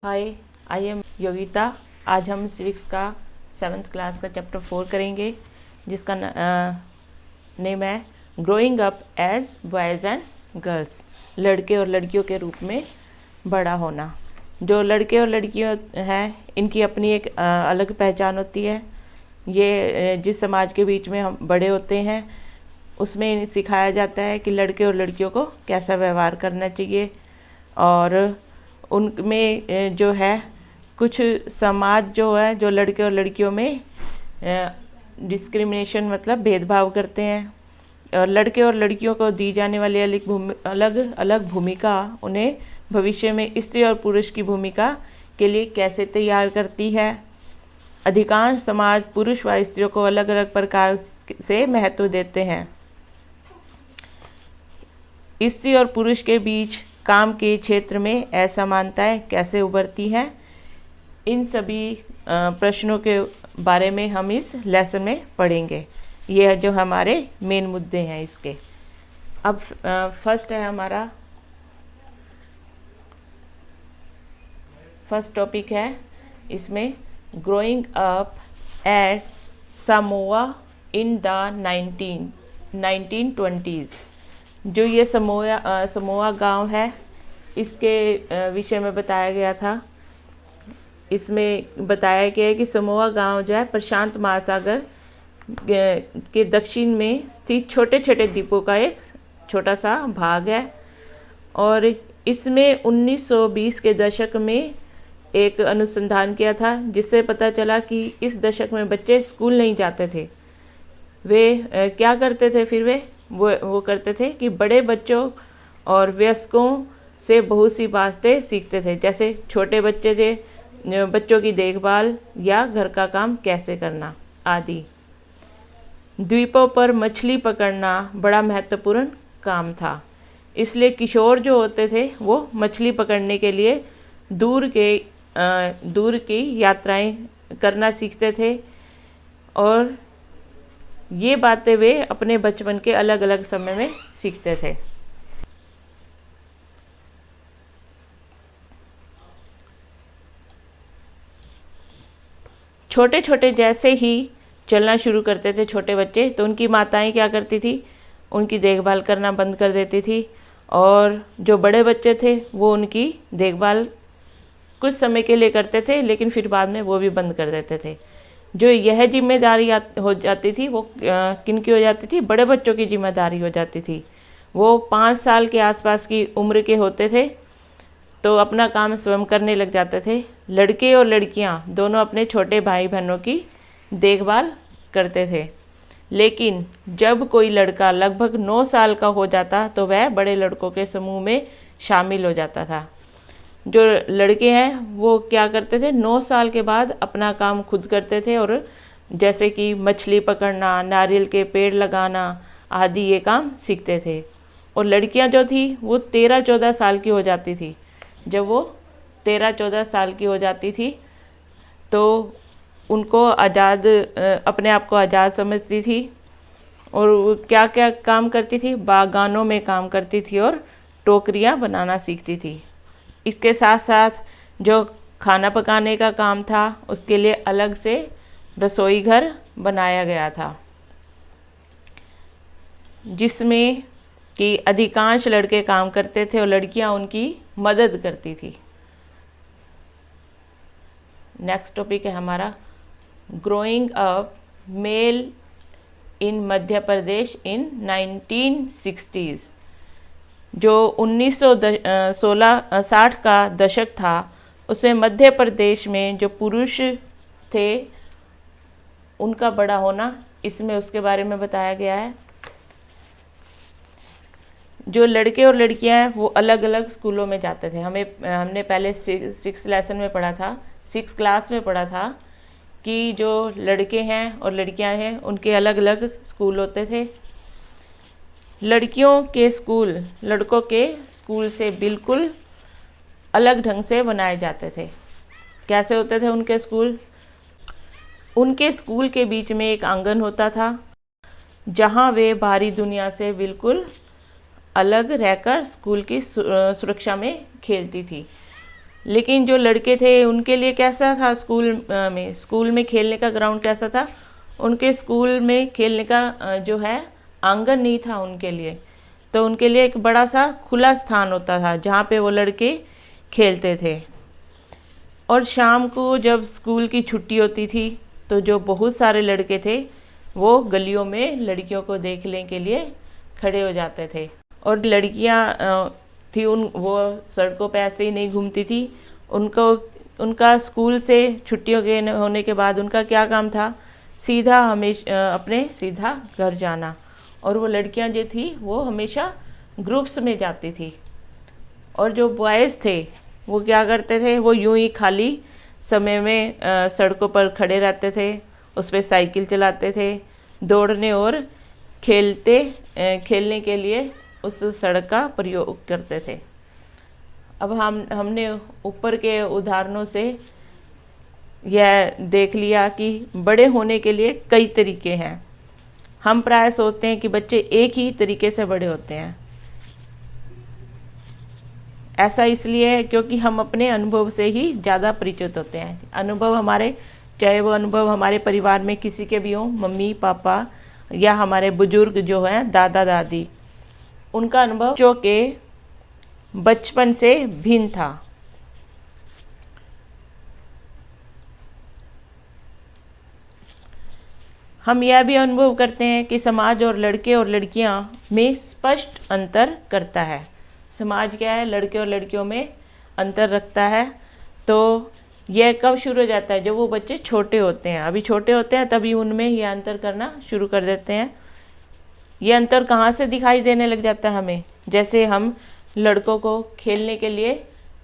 Hi, I am Yogita. आज हम civics का 7th क्लास का चैप्टर 4 करेंगे, जिसका नेम है growing up as boys and girls, लड़के और लड़कियों के रूप में बड़ा होना। जो लड़के और लड़कियां हैं, इनकी अपनी एक अलग पहचान होती है। ये जिस समाज के बीच में हम बड़े होते हैं, उसमें सिखाया जाता है कि लड़के और लड़कियों को कैसा व्यवहार करना चाहिए, और उनमें जो है कुछ समाज जो है जो लड़के और लड़कियों में डिस्क्रिमिनेशन मतलब भेदभाव करते हैं, और लड़के और लड़कियों को दी जाने वाली अलग अलग भूमिका उन्हें भविष्य में स्त्री और पुरुष की भूमिका के लिए कैसे तैयार करती है। अधिकांश समाज पुरुष व स्त्रियों को अलग अलग प्रकार से महत्व देते हैं। स्त्री और पुरुष के बीच काम के क्षेत्र में असमानताएं कैसे उभरती हैं, इन सभी प्रश्नों के बारे में हम इस लेसन में पढ़ेंगे। ये जो हमारे मेन मुद्दे हैं इसके। अब फर्स्ट है हमारा फर्स्ट टॉपिक है इसमें growing up at Samoa in the 1920s। जो ये समोआ गांव है, इसके विषय में बताया गया था। इसमें बताया गया है कि समोआ गांव जो है प्रशांत महासागर के दक्षिण में स्थित छोटे छोटे द्वीपों का एक छोटा सा भाग है, और इसमें 1920 के दशक में एक अनुसंधान किया था, जिससे पता चला कि इस दशक में बच्चे स्कूल नहीं जाते थे। वे क्या करते थे फिर वो करते थे कि बड़े बच्चों और वयस्कों से बहुत सी बातें सीखते थे, जैसे छोटे बच्चे थे, बच्चों की देखभाल या घर का काम कैसे करना आदि। द्वीपों पर मछली पकड़ना बड़ा महत्वपूर्ण काम था, इसलिए किशोर जो होते थे वो मछली पकड़ने के लिए दूर की यात्राएं करना सीखते थे, और ये बातें वे अपने बचपन के अलग अलग समय में सीखते थे। छोटे छोटे जैसे ही चलना शुरू करते थे छोटे बच्चे, तो उनकी माताएं क्या करती थी, उनकी देखभाल करना बंद कर देती थी, और जो बड़े बच्चे थे वो उनकी देखभाल कुछ समय के लिए करते थे, लेकिन फिर बाद में वो भी बंद कर देते थे। जो यह जिम्मेदारी हो जाती थी वो किन की हो जाती थी, बड़े बच्चों की जिम्मेदारी हो जाती थी। वो 5 साल के आसपास की उम्र के होते थे तो अपना काम स्वयं करने लग जाते थे। लड़के और लड़कियां दोनों अपने छोटे भाई बहनों की देखभाल करते थे, लेकिन जब कोई लड़का लगभग 9 साल का हो जाता तो वह बड़े लड़कों के समूह में शामिल हो जाता था। जो लड़के हैं वो क्या करते थे, 9 साल के बाद अपना काम खुद करते थे, और जैसे कि मछली पकड़ना, नारियल के पेड़ लगाना आदि ये काम सीखते थे। और लड़कियां जो थी वो 13-14 साल की हो जाती थी। जब वो 13-14 साल की हो जाती थी तो उनको अपने आप को आज़ाद समझती थी, और वो क्या क्या काम करती थी, बागानों में काम करती थी और टोकरियाँ बनाना सीखती थी। इसके साथ साथ जो खाना पकाने का काम था उसके लिए अलग से रसोई घर बनाया गया था, जिसमें कि अधिकांश लड़के काम करते थे और लड़कियां उनकी मदद करती थी। नेक्स्ट टॉपिक है हमारा ग्रोइंग अप मेल इन मध्य प्रदेश इन 1960s। जो 1960 का दशक था, उसमें मध्य प्रदेश में जो पुरुष थे उनका बड़ा होना, इसमें उसके बारे में बताया गया है। जो लड़के और लड़कियां हैं वो अलग अलग स्कूलों में जाते थे। हमने पहले 6 लेसन में पढ़ा था, 6 क्लास में पढ़ा था कि जो लड़के हैं और लड़कियां हैं उनके अलग अलग स्कूल होते थे। लड़कियों के स्कूल लड़कों के स्कूल से बिल्कुल अलग ढंग से बनाए जाते थे। कैसे होते थे उनके स्कूल? उनके स्कूल के बीच में एक आंगन होता था, जहां वे बाहरी दुनिया से बिल्कुल अलग रहकर स्कूल की सुरक्षा में खेलती थी। लेकिन जो लड़के थे उनके लिए कैसा था, स्कूल में खेलने का ग्राउंड कैसा था? उनके स्कूल में खेलने का जो है आंगन नहीं था उनके लिए। तो उनके लिए एक बड़ा सा खुला स्थान होता था जहाँ पे वो लड़के खेलते थे। और शाम को जब स्कूल की छुट्टी होती थी तो जो बहुत सारे लड़के थे वो गलियों में लड़कियों को देखने के लिए खड़े हो जाते थे। और लड़कियां थी वो सड़कों पे ऐसे ही नहीं घूमती थी। उनका स्कूल से छुट्टियों के होने के बाद उनका क्या काम था? सीधा अपने सीधा घर जाना। और वो लड़कियां जो थी वो हमेशा ग्रुप्स में जाती थी। और जो बॉयज़ थे वो क्या करते थे? वो यूं ही खाली समय में सड़कों पर खड़े रहते थे, उस पर साइकिल चलाते थे, दौड़ने और खेलने के लिए उस सड़क का प्रयोग करते थे। अब हमने ऊपर के उदाहरणों से यह देख लिया कि बड़े होने के लिए कई तरीके हैं। हम प्राय सोचते हैं कि बच्चे एक ही तरीके से बड़े होते हैं। ऐसा इसलिए है क्योंकि हम अपने अनुभव से ही ज़्यादा परिचित होते हैं। अनुभव हमारे, चाहे वो अनुभव हमारे परिवार में किसी के भी हों, मम्मी पापा या हमारे बुजुर्ग जो हैं दादा दादी, उनका अनुभव जो के बचपन से भिन्न था। हम यह भी अनुभव करते हैं कि समाज और लड़के और लड़कियां में स्पष्ट अंतर करता है। समाज क्या है? लड़के और लड़कियों में अंतर रखता है। तो यह कब शुरू हो जाता है? जब वो बच्चे छोटे होते हैं, अभी छोटे होते हैं तभी उनमें यह अंतर करना शुरू कर देते हैं। ये अंतर कहाँ से दिखाई देने लग जाता है हमें? जैसे हम लड़कों को खेलने के लिए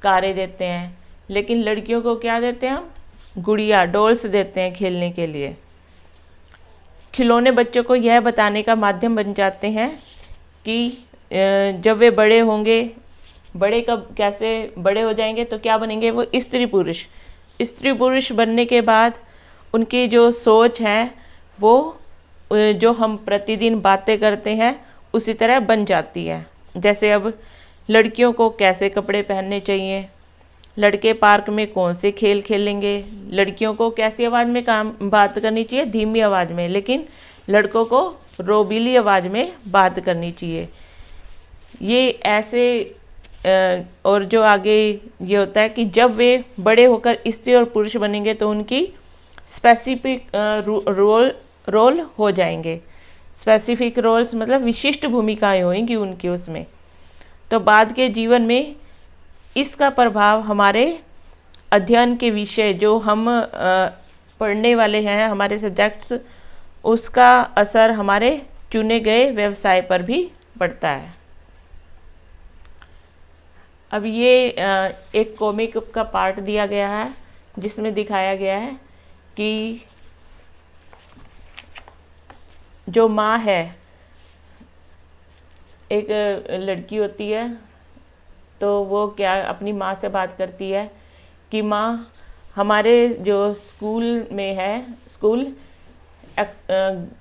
कारें देते हैं, लेकिन लड़कियों को क्या देते हैं? हम गुड़िया, डॉल्स देते हैं खेलने के लिए। खिलौने बच्चों को यह बताने का माध्यम बन जाते हैं कि जब वे बड़े होंगे, कैसे बड़े हो जाएंगे तो क्या बनेंगे? वो स्त्री पुरुष बनने के बाद उनकी जो सोच है वो जो हम प्रतिदिन बातें करते हैं उसी तरह बन जाती है। जैसे अब लड़कियों को कैसे कपड़े पहनने चाहिए, लड़के पार्क में कौन से खेल खेलेंगे, लड़कियों को कैसी आवाज़ में बात करनी चाहिए, धीमी आवाज़ में, लेकिन लड़कों को रोबीली आवाज़ में बात करनी चाहिए। ये ऐसे और जो आगे ये होता है कि जब वे बड़े होकर स्त्री और पुरुष बनेंगे तो उनकी स्पेसिफिक रोल हो जाएंगे। स्पेसिफिक रोल्स मतलब विशिष्ट भूमिकाएं होंगी उनकी उसमें। तो बाद के जीवन में इसका प्रभाव हमारे अध्ययन के विषय जो हम पढ़ने वाले हैं, हमारे सब्जेक्ट्स, उसका असर हमारे चुने गए व्यवसाय पर भी पड़ता है। अब ये एक कॉमिक का पार्ट दिया गया है जिसमें दिखाया गया है कि जो माँ है, एक लड़की होती है, तो वो क्या अपनी माँ से बात करती है कि माँ, हमारे जो स्कूल में है, स्कूल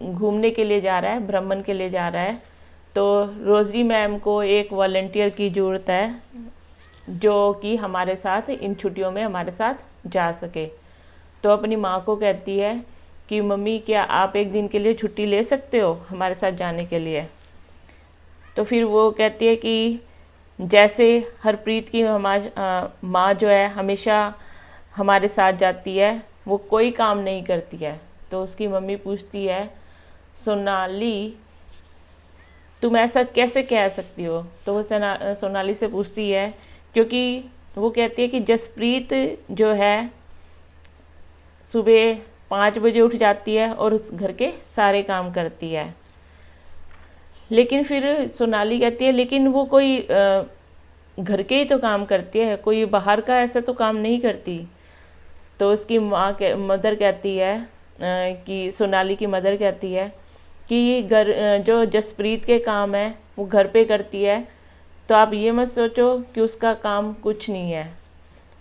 घूमने के लिए जा रहा है, भ्रमण के लिए जा रहा है, तो रोज़री मैम को एक वॉलंटियर की ज़रूरत है जो कि हमारे साथ इन छुट्टियों में हमारे साथ जा सके। तो अपनी माँ को कहती है कि मम्मी, क्या आप एक दिन के लिए छुट्टी ले सकते हो हमारे साथ जाने के लिए? तो फिर वो कहती है कि जैसे हरप्रीत की माँ जो है हमेशा हमारे साथ जाती है, वो कोई काम नहीं करती है। तो उसकी मम्मी पूछती है, सोनाली तुम ऐसा कैसे कह सकती हो? तो वो सोनाली से पूछती है, क्योंकि वो कहती है कि जसप्रीत जो है सुबह 5 बजे उठ जाती है और उस घर के सारे काम करती है। लेकिन फिर सोनाली कहती है, लेकिन वो कोई घर के ही तो काम करती है, कोई बाहर का ऐसा तो काम नहीं करती। तो उसकी मदर कहती है कि सोनाली की मदर कहती है कि घर जो जसप्रीत के काम है वो घर पे करती है, तो आप ये मत सोचो कि उसका काम कुछ नहीं है।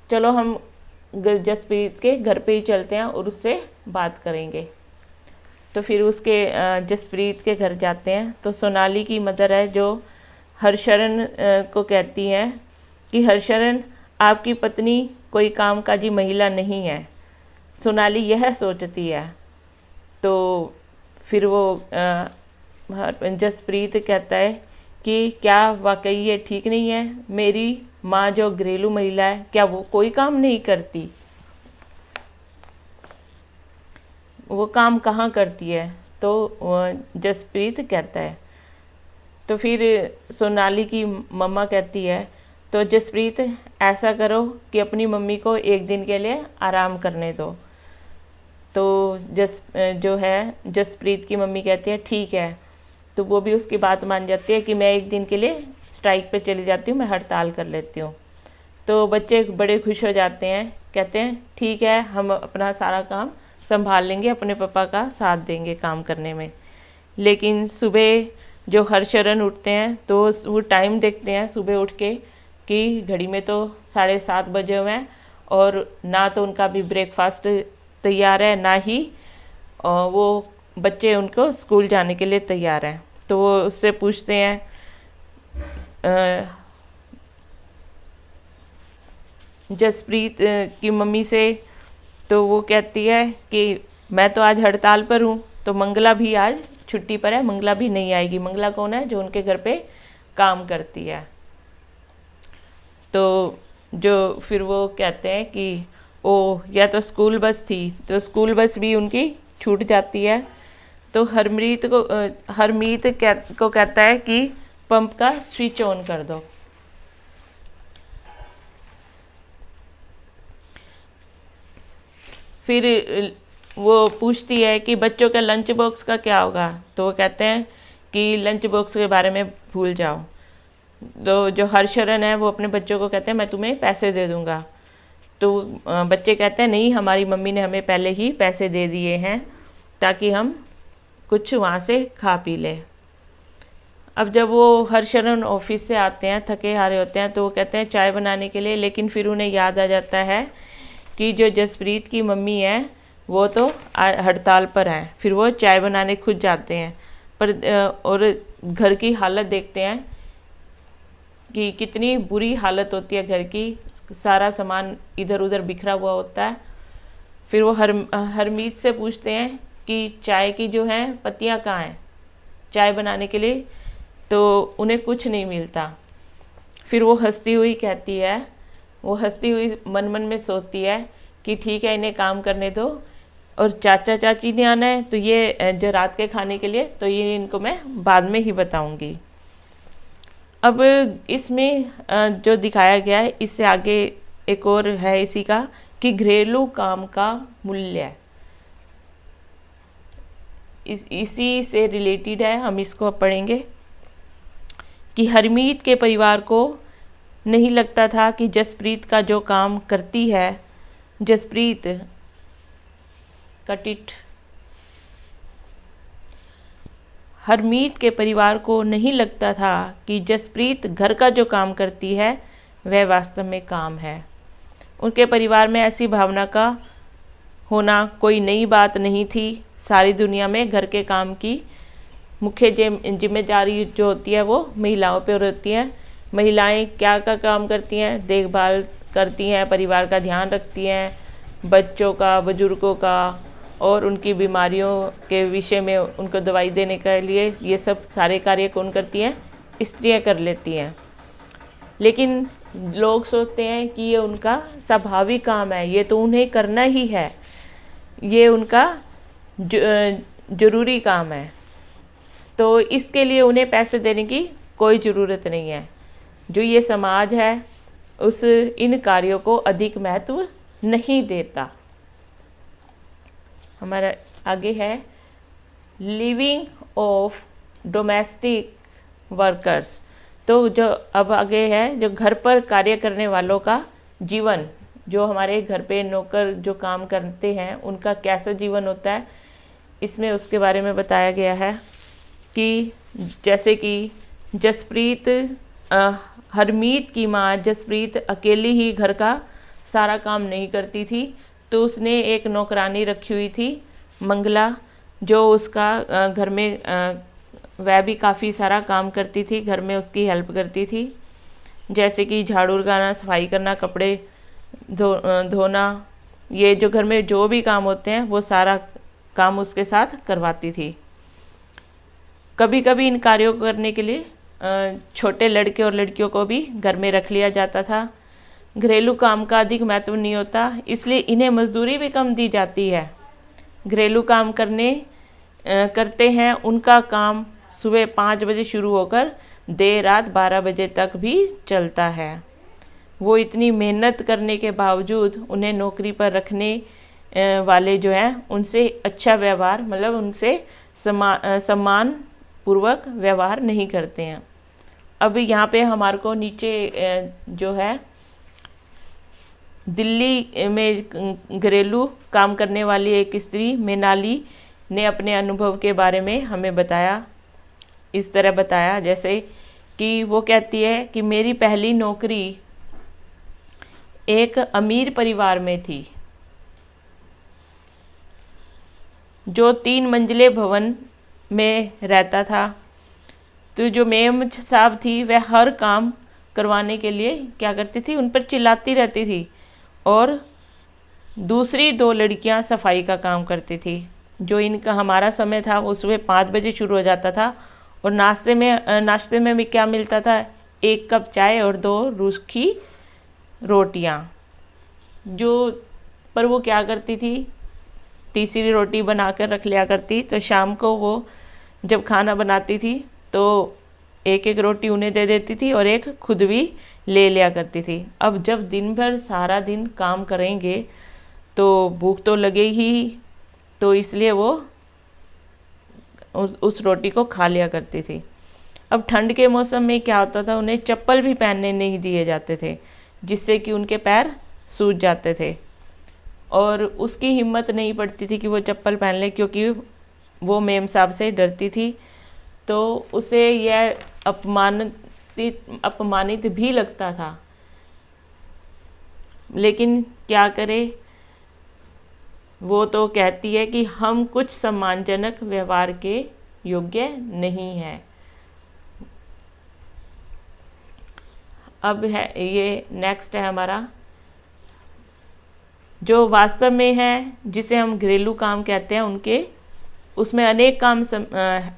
चलो हम जसप्रीत के घर पे ही चलते हैं और उससे बात करेंगे। तो फिर उसके जसप्रीत के घर जाते हैं। तो सोनाली की मदर है जो हरशरण को कहती हैं कि हरशरण, आपकी पत्नी कोई कामकाजी महिला नहीं है, सोनाली यह सोचती है। तो फिर वो जसप्रीत कहता है कि क्या वाकई ये ठीक नहीं है, मेरी माँ जो घरेलू महिला है क्या वो कोई काम नहीं करती, वो काम कहाँ करती है। तो जसप्रीत कहता है। तो फिर सोनाली की मम्मा कहती है, तो जसप्रीत ऐसा करो कि अपनी मम्मी को एक दिन के लिए आराम करने दो। तो जसप्रीत की मम्मी कहती है ठीक है। तो वो भी उसकी बात मान जाती है कि मैं एक दिन के लिए स्ट्राइक पे चली जाती हूँ, मैं हड़ताल कर लेती हूँ। तो बच्चे बड़े खुश हो जाते हैं, कहते हैं ठीक है, हम अपना सारा काम संभाल लेंगे, अपने पापा का साथ देंगे काम करने में। लेकिन सुबह जो हरशरण उठते हैं तो वो टाइम देखते हैं सुबह उठ के कि घड़ी में तो 7:30 बजे हुए हैं और ना तो उनका भी ब्रेकफास्ट तैयार है, ना ही वो बच्चे उनको स्कूल जाने के लिए तैयार हैं। तो वो उससे पूछते हैं जसप्रीत की मम्मी से। तो वो कहती है कि मैं तो आज हड़ताल पर हूँ, तो मंगला भी आज छुट्टी पर है, मंगला भी नहीं आएगी। मंगला कौन है? जो उनके घर पे काम करती है। तो जो फिर वो कहते हैं कि ओ या तो स्कूल बस थी, तो स्कूल बस भी उनकी छूट जाती है। तो हरमीत को कहता है कि पंप का स्विच ऑन कर दो। फिर वो पूछती है कि बच्चों का लंच बॉक्स का क्या होगा। तो वो कहते हैं कि लंच बॉक्स के बारे में भूल जाओ। तो जो हरशरण है वो अपने बच्चों को कहते हैं मैं तुम्हें पैसे दे दूंगा। तो बच्चे कहते हैं नहीं, हमारी मम्मी ने हमें पहले ही पैसे दे दिए हैं ताकि हम कुछ वहाँ से खा पी लें। अब जब वो हरशरण ऑफिस से आते हैं, थके हारे होते हैं, तो वो कहते हैं चाय बनाने के लिए। लेकिन फिर उन्हें याद आ जाता है कि जो जसप्रीत की मम्मी है वो तो हड़ताल पर है। फिर वो चाय बनाने खुद जाते हैं और घर की हालत देखते हैं कि कितनी बुरी हालत होती है घर की, सारा सामान इधर उधर बिखरा हुआ होता है। फिर वो हरमीत से पूछते हैं कि चाय की जो है पत्तियाँ कहाँ हैं चाय बनाने के लिए। तो उन्हें कुछ नहीं मिलता। फिर वो हंसती हुई कहती है, वो हंसती हुई मन मन में सोचती है कि ठीक है, इन्हें काम करने दो, और चाचा चाची ने आना है तो ये जो रात के खाने के लिए, तो ये इनको मैं बाद में ही बताऊंगी। अब इसमें जो दिखाया गया है इससे आगे एक और है इसी का कि घरेलू काम का मूल्य, इसी से रिलेटेड है, हम इसको पढ़ेंगे कि हरमीत के परिवार को नहीं लगता था कि जसप्रीत का जो काम करती है, जसप्रीत कटिट हरमीत के परिवार को नहीं लगता था कि जसप्रीत घर का जो काम करती है वह वास्तव में काम है। उनके परिवार में ऐसी भावना का होना कोई नई बात नहीं थी। सारी दुनिया में घर के काम की मुख्य जिम्मेदारी जो होती है वो महिलाओं पर होती है। महिलाएं क्या का काम करती हैं? देखभाल करती हैं, परिवार का ध्यान रखती हैं, बच्चों का, बुजुर्गों का, और उनकी बीमारियों के विषय में उनको दवाई देने के लिए ये सब सारे कार्य कौन करती हैं? स्त्रियां कर लेती हैं। लेकिन लोग सोचते हैं कि ये उनका स्वाभाविक काम है, ये तो उन्हें करना ही है, ये उनका जरूरी काम है, तो इसके लिए उन्हें पैसे देने की कोई ज़रूरत नहीं है। जो ये समाज है उस इन कार्यों को अधिक महत्व नहीं देता। हमारा आगे है लिविंग ऑफ डोमेस्टिक वर्कर्स। तो जो अब आगे है जो घर पर कार्य करने वालों का जीवन, जो हमारे घर पे नौकर जो काम करते हैं उनका कैसा जीवन होता है, इसमें उसके बारे में बताया गया है कि जैसे कि जसप्रीत हरमीत की माँ जसप्रीत अकेली ही घर का सारा काम नहीं करती थी, तो उसने एक नौकरानी रखी हुई थी मंगला, जो उसका घर में वह भी काफ़ी सारा काम करती थी, घर में उसकी हेल्प करती थी। जैसे कि झाड़ू लगाना, सफाई करना, कपड़े धोना, ये जो घर में जो भी काम होते हैं वो सारा काम उसके साथ करवाती थी। कभी कभी इन कार्यों को करने के लिए छोटे लड़के और लड़कियों को भी घर में रख लिया जाता था। घरेलू काम का अधिक महत्व नहीं होता, इसलिए इन्हें मजदूरी भी कम दी जाती है। घरेलू काम करते हैं, उनका काम सुबह 5 बजे शुरू होकर देर रात 12 बजे तक भी चलता है। वो इतनी मेहनत करने के बावजूद उन्हें नौकरी पर रखने वाले जो हैं उनसे अच्छा व्यवहार, मतलब उनसे सम्मान पूर्वक व्यवहार नहीं करते हैं। अब यहाँ पे हमारे को नीचे जो है दिल्ली में घरेलू काम करने वाली एक स्त्री मृणाली ने अपने अनुभव के बारे में हमें बताया। इस तरह बताया जैसे कि वो कहती है कि मेरी पहली नौकरी एक अमीर परिवार में थी जो 3 मंजिले भवन में रहता था। तो जो मेम साहब थी वह हर काम करवाने के लिए क्या करती थी, उन पर चिल्लाती रहती थी और दूसरी 2 लड़कियां सफाई का काम करती थी। जो इनका हमारा समय था वो सुबह 5 बजे शुरू हो जाता था और नाश्ते में भी क्या मिलता था, 1 कप चाय और 2 रूखी रोटियां। पर वो क्या करती थी, तीसरी रोटी बनाकर रख लिया करती। तो शाम को वो जब खाना बनाती थी तो 1-1 रोटी उन्हें दे देती थी और एक खुद भी ले लिया करती थी। अब जब दिन भर सारा दिन काम करेंगे तो भूख तो लगेगी ही, तो इसलिए वो उस रोटी को खा लिया करती थी। अब ठंड के मौसम में क्या होता था, उन्हें चप्पल भी पहनने नहीं दिए जाते थे, जिससे कि उनके पैर सूज जाते थे और उसकी हिम्मत नहीं पड़ती थी कि वो चप्पल पहन ले, क्योंकि वो मेम साहब से डरती थी। तो उसे यह अपमानित भी लगता था, लेकिन क्या करे, वो तो कहती है कि हम कुछ सम्मानजनक व्यवहार के योग्य नहीं हैं। अब है ये नेक्स्ट है हमारा, जो वास्तव में है जिसे हम घरेलू काम कहते हैं, उसमें अनेक काम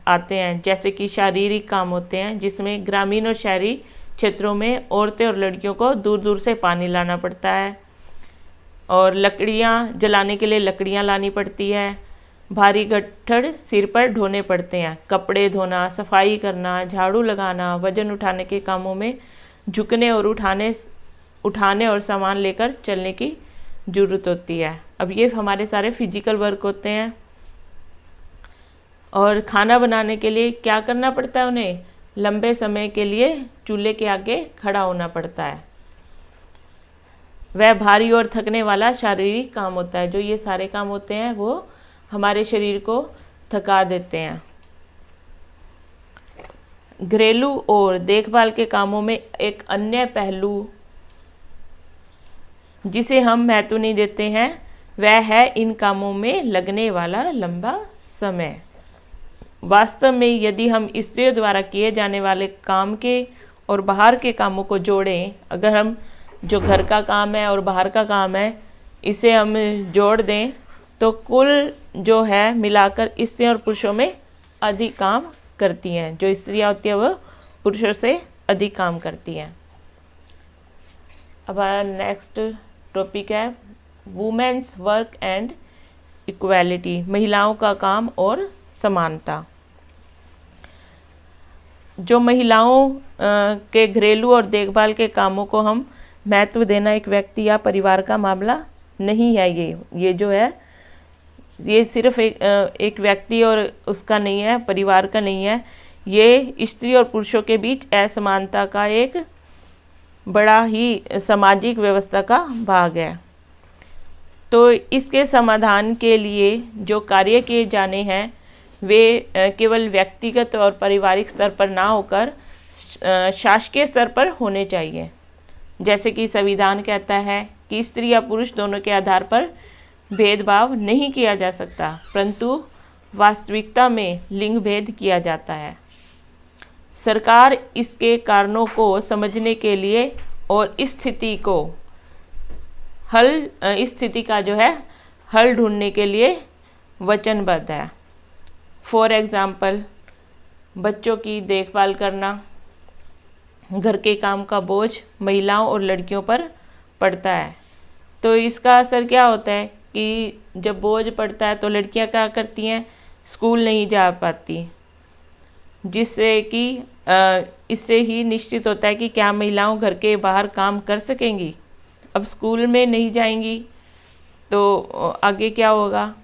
आते हैं, जैसे कि शारीरिक काम होते हैं जिसमें ग्रामीण और शहरी क्षेत्रों में औरतें और लड़कियों को दूर दूर से पानी लाना पड़ता है और लकड़ियाँ जलाने के लिए लकड़ियाँ लानी पड़ती है। भारी गट्ठर सिर पर ढोने पड़ते हैं। कपड़े धोना, सफाई करना, झाड़ू लगाना, वजन उठाने के कामों में झुकने और उठाने और सामान लेकर चलने की ज़रूरत होती है। अब ये हमारे सारे फिजिकल वर्क होते हैं। और खाना बनाने के लिए क्या करना पड़ता है, उन्हें लंबे समय के लिए चूल्हे के आगे खड़ा होना पड़ता है। वह भारी और थकने वाला शारीरिक काम होता है। जो ये सारे काम होते हैं वो हमारे शरीर को थका देते हैं। घरेलू और देखभाल के कामों में एक अन्य पहलू जिसे हम महत्व नहीं देते हैं वह है इन कामों में लगने वाला लंबा समय। वास्तव में यदि हम स्त्रियों द्वारा किए जाने वाले काम के और बाहर के कामों को जोड़ें, अगर हम जो घर का काम है और बाहर का काम है इसे हम जोड़ दें तो कुल जो है मिलाकर स्त्रियों और पुरुषों में अधिक काम करती हैं। जो स्त्रियां होती हैं वह पुरुषों से अधिक काम करती हैं। अब हमारा नेक्स्ट टॉपिक है वुमेन्स वर्क एंड इक्वालिटी, महिलाओं का काम और समानता। जो महिलाओं के घरेलू और देखभाल के कामों को हम महत्व देना एक व्यक्ति या परिवार का मामला नहीं है। ये जो है ये सिर्फ एक व्यक्ति और उसका नहीं है, परिवार का नहीं है। ये स्त्री और पुरुषों के बीच असमानता का एक बड़ा ही सामाजिक व्यवस्था का भाग है। तो इसके समाधान के लिए जो कार्य किए जाने हैं वे केवल व्यक्तिगत और पारिवारिक स्तर पर ना होकर शासकीय स्तर पर होने चाहिए। जैसे कि संविधान कहता है कि स्त्री या पुरुष दोनों के आधार पर भेदभाव नहीं किया जा सकता, परंतु वास्तविकता में लिंग भेद किया जाता है। सरकार इसके कारणों को समझने के लिए और इस स्थिति का जो है हल ढूंढने के लिए वचनबद्ध है। फॉर एग्ज़ाम्पल, बच्चों की देखभाल करना, घर के काम का बोझ महिलाओं और लड़कियों पर पड़ता है। तो इसका असर क्या होता है कि जब बोझ पड़ता है तो लड़कियां क्या करती हैं, स्कूल नहीं जा पाती, जिससे कि इससे ही निश्चित होता है कि क्या महिलाओं घर के बाहर काम कर सकेंगी। अब स्कूल में नहीं जाएंगी तो आगे क्या होगा,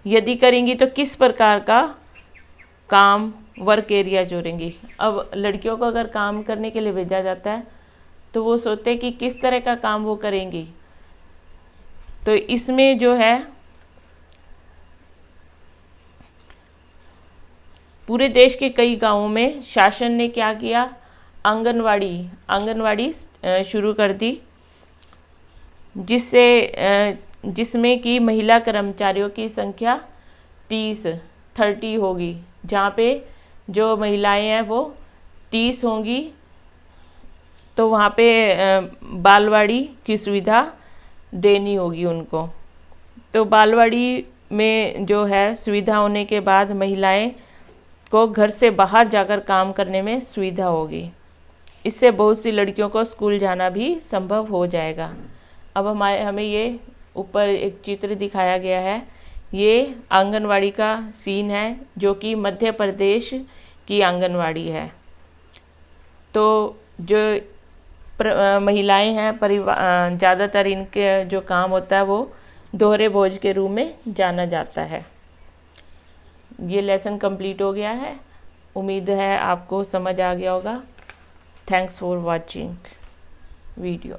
यदि करेंगी तो किस प्रकार का काम, वर्क एरिया जोड़ेंगी। अब लड़कियों को अगर काम करने के लिए भेजा जाता है तो वो सोचते हैं कि किस तरह का काम वो करेंगी। तो इसमें जो है पूरे देश के कई गांवों में शासन ने क्या किया, आंगनवाड़ी शुरू कर दी, जिसमें कि महिला कर्मचारियों की संख्या 30 होगी, जहाँ पे जो महिलाएं हैं वो 30 होंगी। तो वहाँ पे बालवाड़ी की सुविधा देनी होगी उनको। तो बालवाड़ी में जो है सुविधा होने के बाद महिलाएं को घर से बाहर जाकर काम करने में सुविधा होगी। इससे बहुत सी लड़कियों को स्कूल जाना भी संभव हो जाएगा। अब हमें ये ऊपर एक चित्र दिखाया गया है, ये आंगनवाड़ी का सीन है जो कि मध्य प्रदेश की आंगनवाड़ी है। तो जो महिलाएं हैं, परिवार, ज़्यादातर इनके जो काम होता है वो दोहरे बोझ के रूप में जाना जाता है। ये लेसन कंप्लीट हो गया है, उम्मीद है आपको समझ आ गया होगा। Thanks for watching video.